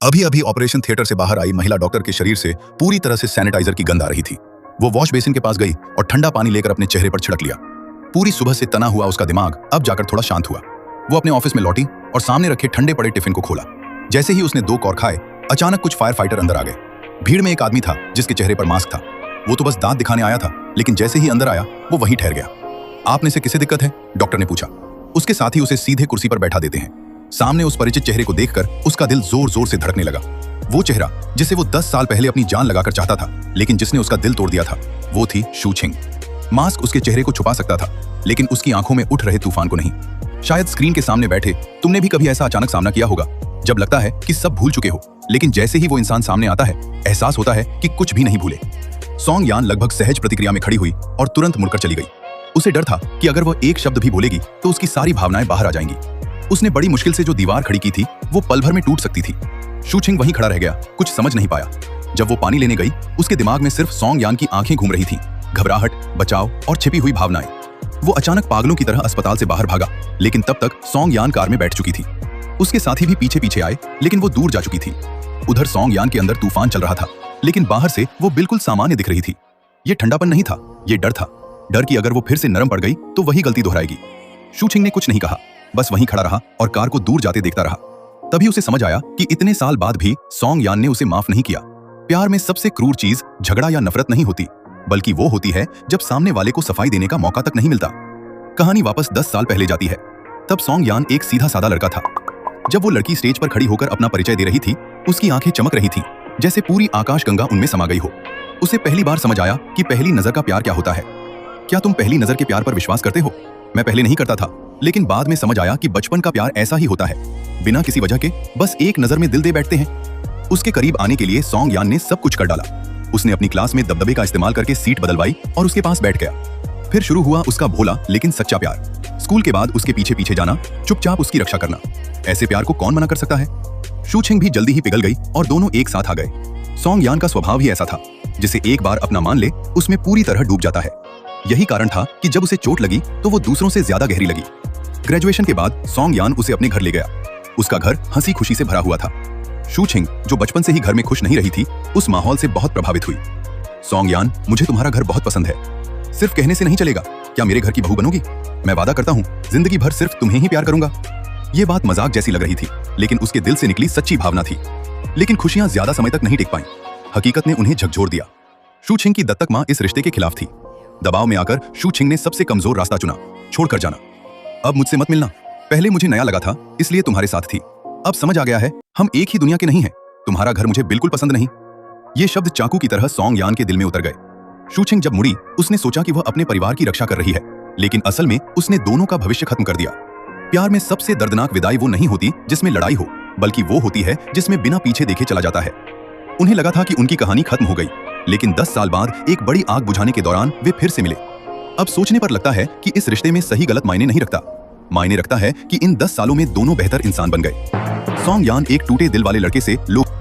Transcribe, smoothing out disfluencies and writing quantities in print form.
अभी अभी operation theatre से बाहर आई महिला डॉक्टर के शरीर से पूरी तरह से सैनिटाइजर की गंध आ रही थी। वो वॉश बेसिन के पास गई और ठंडा पानी लेकर अपने चेहरे पर छिड़क लिया। पूरी सुबह से तना हुआ उसका दिमाग अब जाकर थोड़ा शांत हुआ। वो अपने ऑफिस में लौटी और सामने रखे ठंडे पड़े टिफिन को खोला। जैसे ही उसने 2 कौर खाए, अचानक कुछ फायर फाइटर अंदर आ गए। भीड़ में एक आदमी था जिसके चेहरे पर मास्क था। वो तो बस दांत दिखाने आया था, लेकिन जैसे ही अंदर आया वो वहीं ठहर गया। आप में से किसे दिक्कत है? डॉक्टर ने पूछा। उसके साथ ही उसे सीधे कुर्सी पर बैठा देते हैं। सामने उस परिचित चेहरे को देखकर उसका दिल जोर जोर से धड़कने लगा। वो चेहरा जिसे वो 10 साल पहले अपनी जान लगाकर चाहता था, लेकिन जिसने उसका दिल तोड़ दिया था, वो थी शू छिंग। मास्क उसके चेहरे को छुपा सकता था, लेकिन उसकी आंखों में उठ रहे तूफान को नहीं। शायद स्क्रीन के सामने बैठे तुमने भी कभी ऐसा अचानक सामना किया होगा, जब लगता है कि सब भूल चुके हो, लेकिन जैसे ही वो इंसान सामने आता है, एहसास होता है कि कुछ भी नहीं भूले। सॉन्ग यान लगभग सहज प्रतिक्रिया में खड़ी हुई और तुरंत मुड़कर चली गई। उसे डर था कि अगर वह एक शब्द भी बोलेगी तो उसकी सारी भावनाएं बाहर आ जाएंगी। उसने बड़ी मुश्किल से जो दीवार खड़ी की थी, वो पल भर में टूट सकती थी। शू छिंग वहीं खड़ा रह गया, कुछ समझ नहीं पाया। जब वो पानी लेने गई, उसके दिमाग में सिर्फ सॉन्ग यान की आंखें घूम रही थीं, घबराहट, बचाव और छिपी हुई भावनाएं। वो अचानक पागलों की तरह अस्पताल से बाहर भागा, लेकिन तब तक सॉन्ग यान कार में बैठ चुकी थी। उसके साथी भी पीछे पीछे आए, लेकिन वो दूर जा चुकी थी। उधर सॉन्ग यान के अंदर तूफान चल रहा था, लेकिन बाहर से वो बिल्कुल सामान्य दिख रही थी। ये ठंडापन नहीं था, ये डर था। डर कि अगर वो फिर से नरम पड़ गई तो वही गलती दोहराएगी। शू छिंग ने कुछ नहीं कहा, बस वहीं खड़ा रहा और कार को दूर जाते देखता रहा। तभी उसे समझ आया कि इतने साल बाद भी सॉन्ग यान ने उसे माफ नहीं किया। प्यार में सबसे क्रूर चीज झगड़ा या नफरत नहीं होती, बल्कि वो होती है जब सामने वाले को सफाई देने का मौका तक नहीं मिलता। कहानी वापस 10 साल पहले जाती है। तब सॉन्ग यान एक सीधा साधा लड़का था। जब वो लड़की स्टेज पर खड़ी होकर अपना परिचय दे रही थी, उसकी आंखें चमक रही थीं, जैसे पूरी आकाशगंगा उनमें समा गई हो। उसे पहली बार समझ आया कि पहली नजर का प्यार क्या होता है। क्या तुम पहली नजर के प्यार पर विश्वास करते हो? मैं पहले नहीं करता था, लेकिन बाद में समझ आया कि बचपन का प्यार ऐसा ही होता है। बिना किसी वजह के बस एक नजर में दिल दे बैठते हैं। उसके करीब आने के लिए सॉन्ग यान ने सब कुछ कर डाला। उसने अपनी क्लास में दबदबे का इस्तेमाल करके सीट बदलवाई और उसके पास बैठ गया। फिर शुरू हुआ उसका भोला लेकिन सच्चा प्यार। स्कूल के बाद उसके पीछे पीछे जाना, चुपचाप उसकी रक्षा करना। ऐसे प्यार को कौन मना कर सकता है? शू छिंग भी जल्दी ही पिघल गई और दोनों एक साथ आ गए। सॉन्ग यान का स्वभाव ही ऐसा था, जिसे एक बार अपना मान ले उसमें पूरी तरह डूब जाता है। यही कारण था कि जब उसे चोट लगी तो वो दूसरों से ज्यादा गहरी लगी। ग्रेजुएशन के बाद सॉन्ग यान उसे अपने घर ले गया। उसका घर हंसी खुशी से भरा हुआ था। शू छिंग, जो बचपन से ही घर में खुश नहीं रही थी, उस माहौल से बहुत प्रभावित हुई। सॉन्ग यान, मुझे तुम्हारा घर बहुत पसंद है। सिर्फ कहने से नहीं चलेगा। क्या मेरे घर की बहू बनोगी? मैं वादा करता हूँ, जिंदगी भर सिर्फ तुम्हें ही प्यार करूंगा। ये बात मजाक जैसी लग रही थी, लेकिन उसके दिल से निकली सच्ची भावना थी। लेकिन खुशियां ज्यादा समय तक नहीं टिक पाईं। हकीकत ने उन्हें झकझोर दिया। शू छिंग की दत्तक मां इस रिश्ते के खिलाफ थी। दबाव में आकर शू छिंग ने सबसे कमजोर रास्ता चुना, छोड़कर जाना। अब मुझसे मत मिलना। पहले मुझे नया लगा था, इसलिए तुम्हारे साथ थी। अब समझ आ गया है, हम एक ही दुनिया के नहीं हैं। तुम्हारा घर मुझे बिल्कुल पसंद नहीं। ये शब्द चाकू की तरह सॉन्ग यान के दिल में उतर गए। शू छिंग जब मुड़ी, उसने सोचा कि वह अपने परिवार की रक्षा कर रही है, लेकिन असल में उसने दोनों का भविष्य खत्म कर दिया। प्यार में सबसे दर्दनाक विदाई वो नहीं होती जिसमें लड़ाई हो, बल्कि वो होती है जिसमें बिना पीछे देखे चला जाता है। उन्हें लगा था कि उनकी कहानी खत्म हो गई, लेकिन 10 साल बाद एक बड़ी आग बुझाने के दौरान वे फिर से मिले। अब सोचने पर लगता है कि इस रिश्ते में सही गलत मायने नहीं रखता। मायने रखता है कि इन 10 सालों में दोनों बेहतर इंसान बन गए। सॉन्ग यान एक टूटे दिल वाले लड़के से लोग